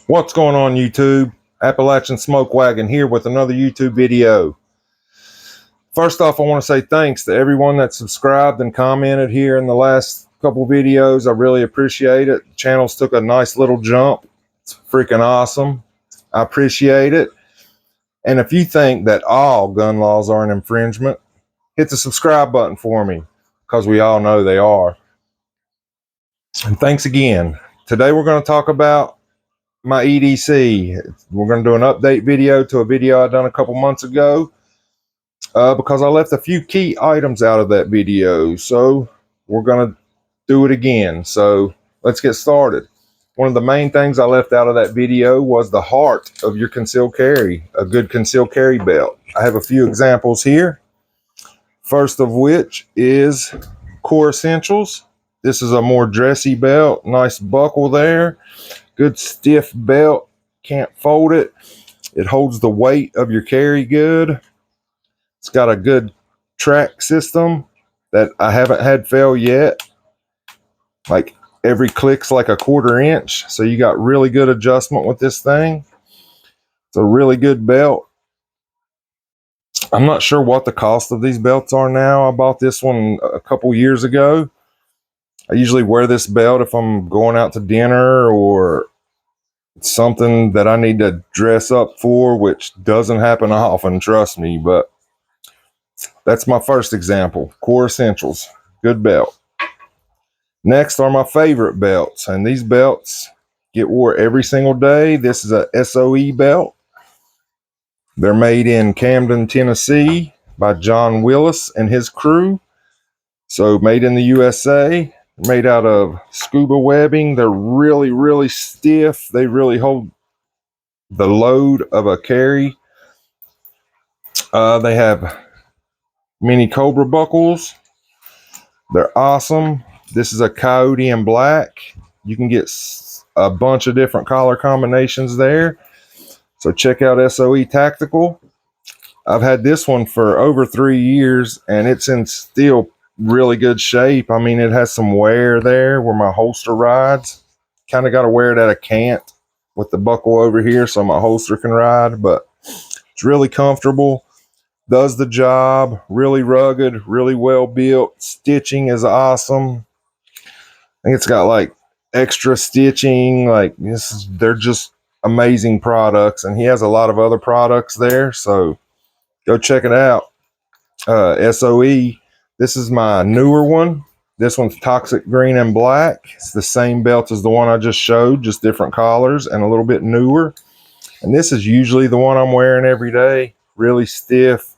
What's going on, YouTube? Appalachian Smoke Wagon here with another YouTube video. First off, I want to say thanks to everyone that subscribed and commented here in the last couple videos. I really appreciate it. The channel's took a nice little jump. It's freaking awesome. I appreciate it. And if you think that all gun laws are an infringement, hit the subscribe button for me, because we all know they are. And thanks again. Today we're going to talk about my EDC. We're going to do an update video to a video I done a couple months ago because I left a few key items out of that video, so we're going to do it again. So let's get started. One of the main things I left out of that video was the heart of your concealed carry, a good concealed carry belt. I have a few examples here. First of which is Core Essentials. This is a more dressy belt, nice buckle there. Good stiff belt, can't fold it. It holds the weight of your carry good. It's got a good track system that I haven't had fail yet. Like every click's like a 1/4 inch, so you got really good adjustment with this thing. It's a really good belt. I'm not sure what the cost of these belts are now. I bought this one a couple years ago. I usually wear this belt if I'm going out to dinner or something that I need to dress up for, which doesn't happen often, trust me. But that's my first example. Core Essentials, good belt. Next are my favorite belts, and these belts get wore every single day. This is a SOE belt. They're made in Camden, Tennessee by John Willis and his crew. So made in the USA, made out of scuba webbing. They're really, really stiff. They really hold the load of a carry. They have mini Cobra buckles. They're awesome. This is a Coyote in black. You can get a bunch of different color combinations there. So check out SOE Tactical. I've had this one for over 3 years, and it's in still really good shape. I mean, it has some wear there where my holster rides. Kind of got to wear it at a cant with the buckle over here so my holster can ride, but it's really comfortable. Does the job. Really rugged, really well built. Stitching is awesome. I think it's got like extra stitching. Like they're just amazing products, and he has a lot of other products there, so go check it out. SOE. This is my newer one. This one's toxic green and black. It's the same belt as the one I just showed, just different collars and a little bit newer. And this is usually the one I'm wearing every day. Really stiff,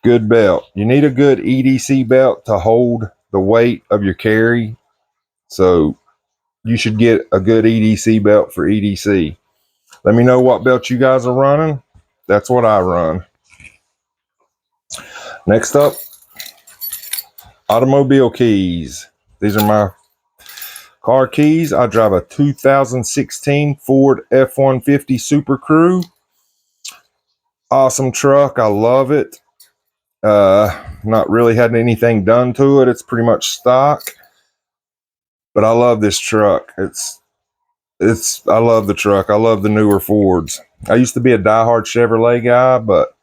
good belt. You need a good EDC belt to hold the weight of your carry. So you should get a good EDC belt for EDC. Let me know what belt you guys are running. That's what I run. Next up, automobile keys. These are my car keys. I drive a 2016 Ford F-150 Super Crew. Awesome truck. I love it. Not really had anything done to it. It's pretty much stock. But I love this truck. I love the truck. I love the newer Fords. I used to be a diehard Chevrolet guy, but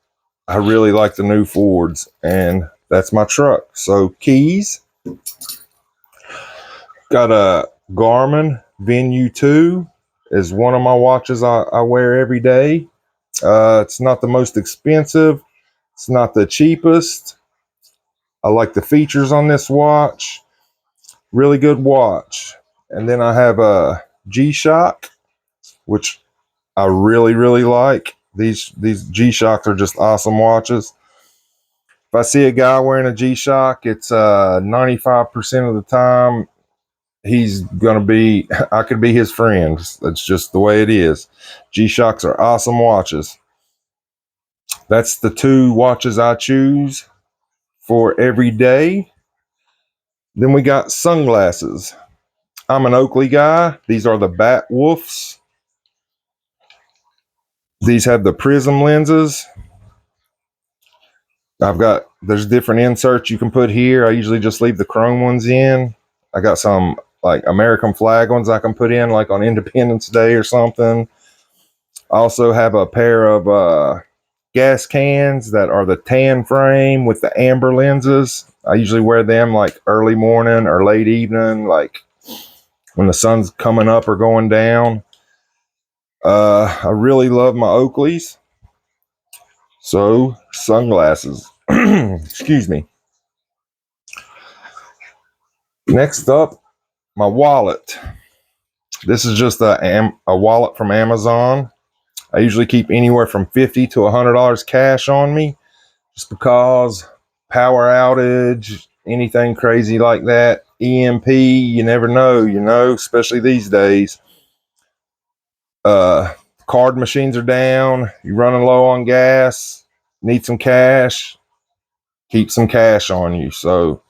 I really like the new Fords, and that's my truck. So keys. Got a Garmin Venue 2 is one of my watches I wear every day. It's not the most expensive. It's not the cheapest. I like the features on this watch. Really good watch. And then I have a G-Shock, which I really, really like. These G-Shocks are just awesome watches. If I see a guy wearing a G-Shock, it's 95% of the time he's gonna be, I could be his friend. That's just the way it is. G-Shocks are awesome watches. That's the 2 watches I choose for every day. Then we got sunglasses. I'm an Oakley guy. These are the Bat Wolfs. These have the prism lenses. There's different inserts you can put here. I usually just leave the chrome ones in. I got some like American flag ones I can put in like on Independence Day or something. I also have a pair of gas cans that are the tan frame with the amber lenses. I usually wear them like early morning or late evening, like when the sun's coming up or going down. I really love my Oakleys. So, sunglasses. Excuse me. Next up, my wallet. This is just a wallet from Amazon. I usually keep anywhere from $50 to $100 cash on me, just because power outage, anything crazy like that, EMP, you never know, especially these days. Card machines are down, you're running low on gas, need some cash, keep some cash on you. So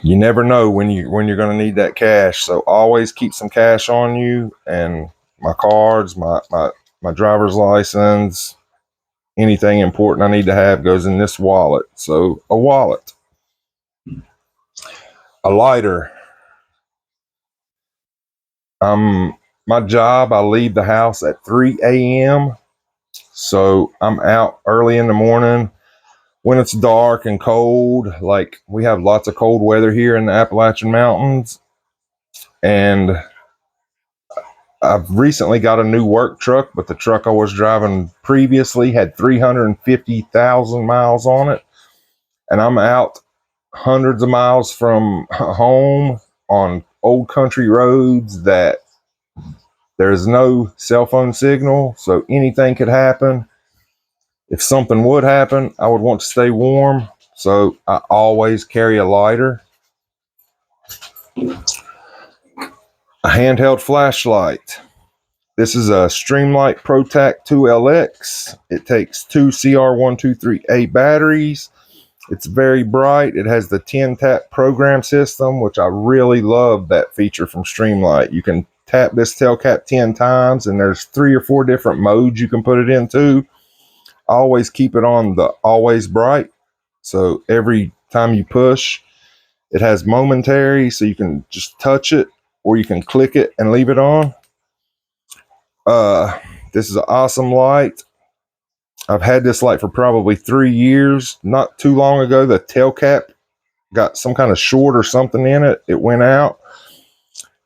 you never know when you're going to need that cash. So always keep some cash on you. And my cards, my driver's license, anything important I need to have goes in this wallet. So a wallet, a lighter. My job, I leave the house at 3 a.m. So I'm out early in the morning when it's dark and cold. Like, we have lots of cold weather here in the Appalachian Mountains. And I've recently got a new work truck, but the truck I was driving previously had 350,000 miles on it. And I'm out hundreds of miles from home on old country roads that there's no cell phone signal, so anything could happen. If something would happen, I would want to stay warm, so I always carry a lighter. A handheld flashlight. This is a Streamlight ProTac 2LX. It takes two CR123A batteries. It's very bright. It has the 10-tap program system, which I really love that feature from Streamlight. You can tap this tail cap 10 times, and there's 3 or 4 different modes you can put it into. I always keep it on the always bright. So every time you push, it has momentary, so you can just touch it, or you can click it and leave it on. This is an awesome light. I've had this light for probably 3 years. Not too long ago, the tail cap got some kind of short or something in it. It went out,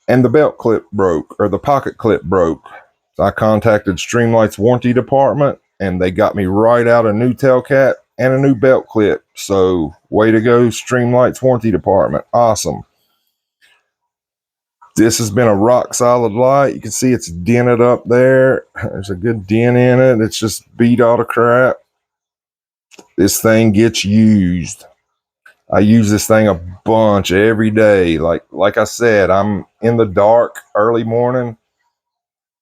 and the belt clip broke, or the pocket clip broke. So I contacted Streamlight's warranty department, and they got me right out a new tail cap and a new belt clip. So way to go, Streamlight's warranty department. Awesome. This has been a rock solid light. You can see it's dented up there. There's a good dent in it. It's just beat all the crap. This thing gets used. I use this thing a bunch every day. Like I said, I'm in the dark early morning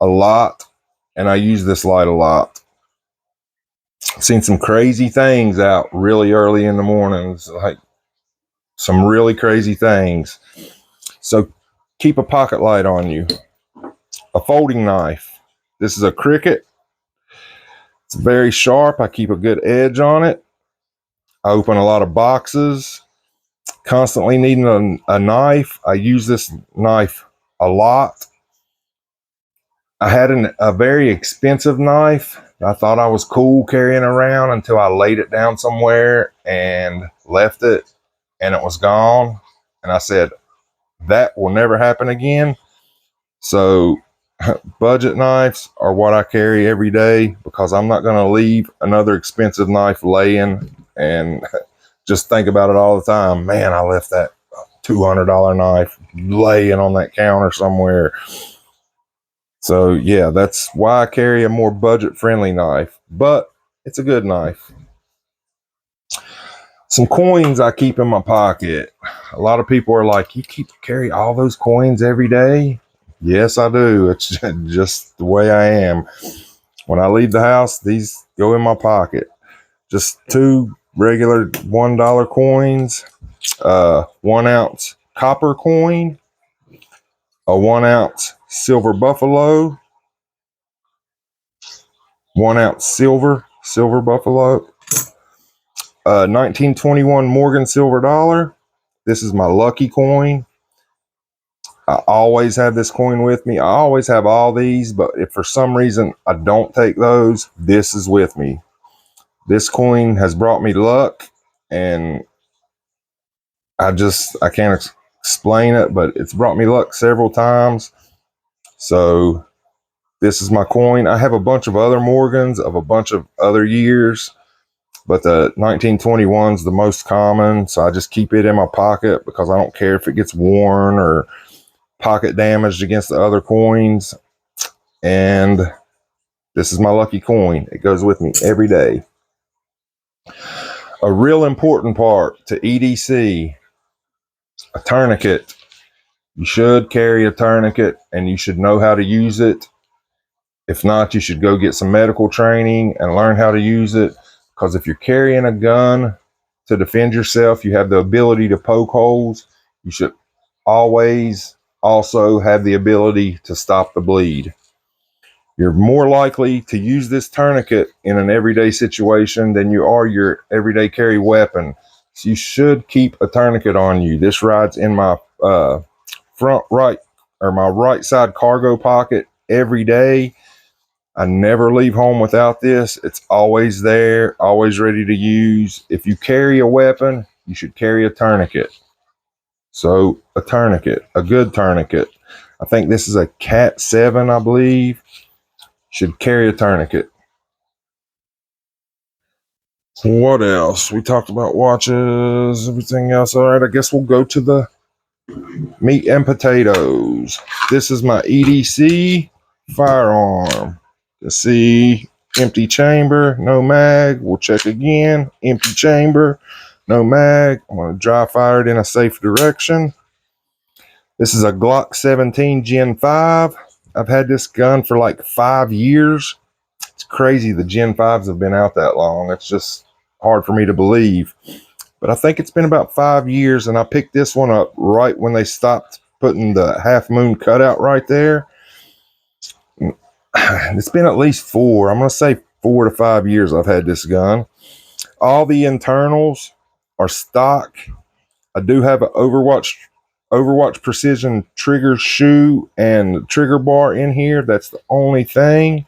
a lot, and I use this light a lot. I've seen some crazy things out really early in the mornings, like some really crazy things. So keep a pocket light on you. A folding knife. This is a Cricut. It's very sharp. I keep a good edge on it. I open a lot of boxes. Constantly needing a knife. I use this knife a lot. I had a very expensive knife. I thought I was cool carrying around until I laid it down somewhere and left it, and it was gone. And I said, that will never happen again. So budget knives are what I carry every day, because I'm not going to leave another expensive knife laying and just think about it all the time. Man, I left that $200 knife laying on that counter somewhere. So yeah, that's why I carry a more budget-friendly knife, but it's a good knife. Some coins I keep in my pocket. A lot of people are like, you carry all those coins every day? Yes, I do. It's just the way I am. When I leave the house, these go in my pocket. Just 2 regular $1 coins, 1 ounce copper coin, a 1 ounce silver buffalo, 1 ounce silver buffalo, 1921 Morgan silver dollar. This is my lucky coin. I always have this coin with me. I always have all these, but if for some reason I don't take those, this is with me. This coin has brought me luck, and I can't explain it, but it's brought me luck several times. So this is my coin. I have a bunch of other Morgans of a bunch of other years, but the 1921 is the most common. So I just keep it in my pocket because I don't care if it gets worn or pocket damaged against the other coins. And this is my lucky coin. It goes with me every day. A real important part to EDC, a tourniquet. You should carry a tourniquet and you should know how to use it. If not, you should go get some medical training and learn how to use it. Because if you're carrying a gun to defend yourself, you have the ability to poke holes. You should always also have the ability to stop the bleed. You're more likely to use this tourniquet in an everyday situation than you are your everyday carry weapon. So you should keep a tourniquet on you. This rides in my front right, or my right side cargo pocket every day. I never leave home without this. It's always there, always ready to use. If you carry a weapon, you should carry a tourniquet. So a tourniquet, a good tourniquet. I think this is a Cat 7, I believe. Should carry a tourniquet. What else? We talked about watches, everything else. All right, I guess we'll go to the meat and potatoes. This is my EDC firearm. Let's see, empty chamber, no mag. We'll check again. Empty chamber, no mag. I'm going to dry fire it in a safe direction. This is a Glock 17 Gen 5. I've had this gun for like 5 years. It's crazy the Gen 5s have been out that long. It's just hard for me to believe. But I think it's been about 5 years, and I picked this one up right when they stopped putting the half moon cutout right there. It's been at least 4. I'm going to say 4 to 5 years I've had this gun. All the internals are stock. I do have an Overwatch Precision trigger shoe and trigger bar in here. That's the only thing.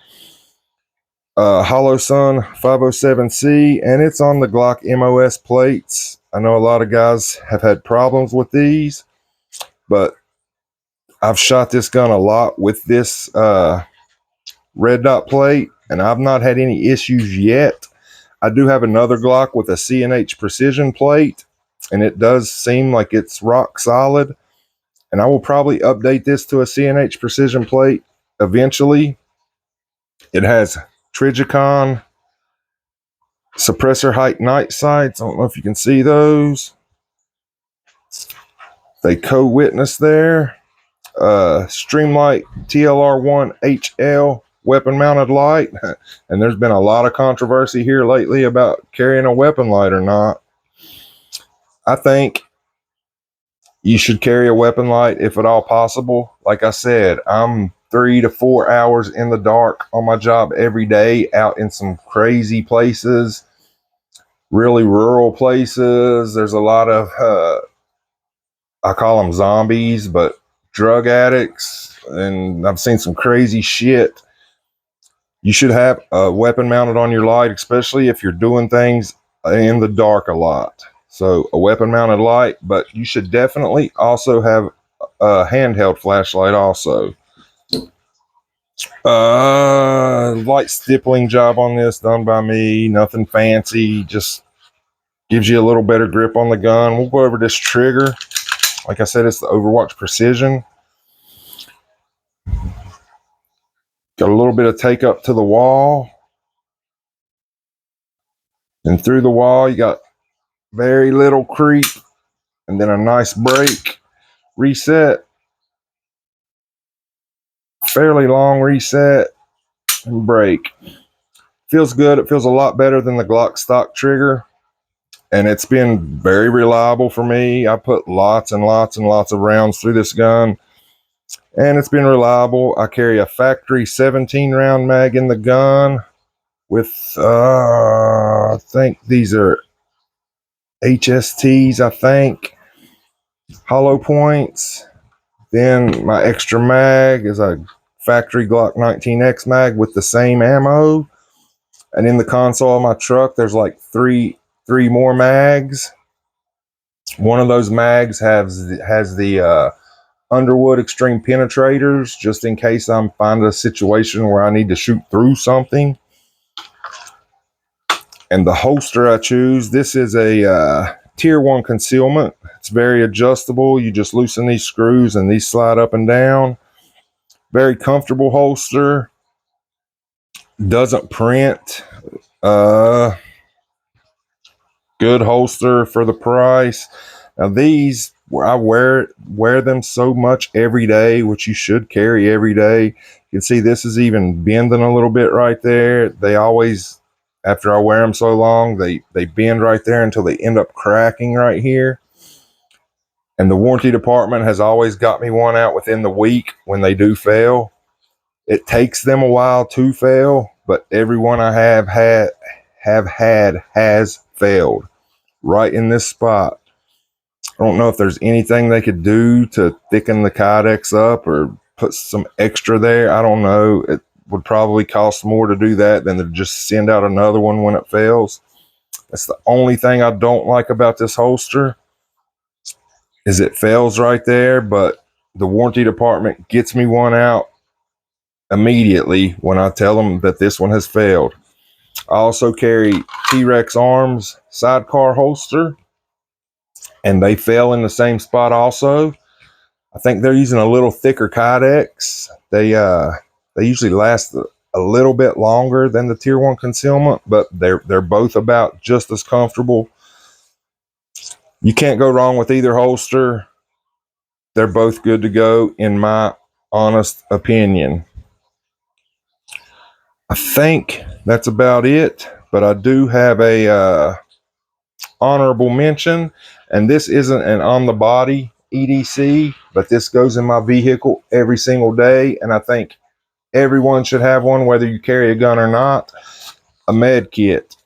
Hollow Sun 507C, and it's on the Glock MOS plates. I know a lot of guys have had problems with these, but I've shot this gun a lot with this red dot plate, and I've not had any issues yet. I do have another Glock with a C&H Precision plate, and it does seem like it's rock solid, and I will probably update this to a C&H Precision plate eventually. It has Trigicon suppressor height night sights. I don't know if you can see those. They co-witness there. Streamlight TLR1 HL weapon mounted light. And there's been a lot of controversy here lately about carrying a weapon light or not. I think you should carry a weapon light if at all possible. Like I said, I'm 3 to 4 hours in the dark on my job every day, out in some crazy places, really rural places. There's a lot of, I call them zombies, but drug addicts, and I've seen some crazy shit. You should have a weapon mounted on your light, especially if you're doing things in the dark a lot. So a weapon mounted light, but you should definitely also have a handheld flashlight also. Light stippling job on this done by me, nothing fancy, just gives you a little better grip on the gun. We'll go over this trigger. Like I said, it's the Overwatch Precision. Got a little bit of take up to the wall. And through the wall, you got very little creep. And then a nice break. Reset. Fairly long reset. And break. Feels good. It feels a lot better than the Glock stock trigger. And it's been very reliable for me. I put lots and lots and lots of rounds through this gun. And it's been reliable. I carry a factory 17 round mag in the gun with, I think these are HSTs, I think. Hollow points. Then my extra mag is a factory Glock 19X mag with the same ammo. And in the console of my truck, there's like three more mags. One of those mags has the Underwood Extreme Penetrators, just in case I'm finding a situation where I need to shoot through something. And the holster I choose, this is a Tier 1 concealment. It's very adjustable. You just loosen these screws and these slide up and down. Very comfortable holster. Doesn't print. Good holster for the price. Now these, I wear them so much every day, which you should carry every day. You can see this is even bending a little bit right there. They always, after I wear them so long, they bend right there until they end up cracking right here. And the warranty department has always got me one out within the week when they do fail. It takes them a while to fail, but every one I have had has failed right in this spot. I don't know if there's anything they could do to thicken the Kydex up or put some extra there. I don't know. It would probably cost more to do that than to just send out another one when it fails. That's the only thing I don't like about this holster, is it fails right there, but the warranty department gets me one out immediately when I tell them that this one has failed. I also carry T-Rex Arms sidecar holster, and they fail in the same spot also. I think they're using a little thicker Kydex. They usually last a little bit longer than the Tier 1 concealment, but they're both about just as comfortable. You can't go wrong with either holster. They're both good to go, in my honest opinion. I think that's about it, but I do have a honorable mention, and this isn't an on the body EDC, but this goes in my vehicle every single day, and I think everyone should have one, whether you carry a gun or not. A med kit.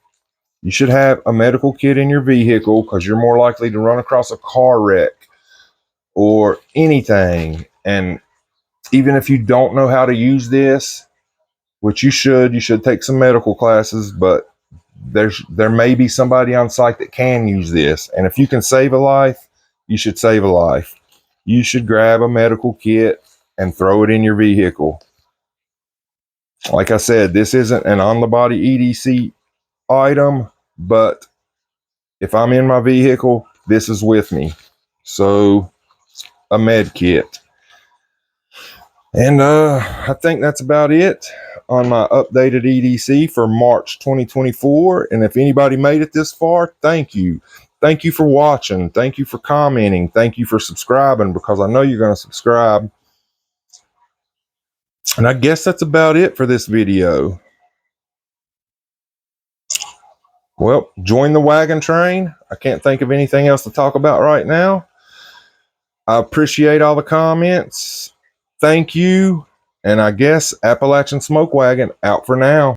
You should have a medical kit in your vehicle, because you're more likely to run across a car wreck or anything. And even if you don't know how to use this, which you should take some medical classes, but there may be somebody on site that can use this. And if you can save a life, you should save a life. You should grab a medical kit and throw it in your vehicle. Like I said, this isn't an on-the-body EDC item, but if I'm in my vehicle, this is with me. So, a med kit. And I think that's about it on my updated EDC for March 2024. And if anybody made it this far, thank you. Thank you for watching. Thank you for commenting. Thank you for subscribing, because I know you're going to subscribe. And I guess that's about it for this video. Well, join the wagon train. I can't think of anything else to talk about right now. I appreciate all the comments. Thank you. And I guess Appalachian Smoke Wagon out for now.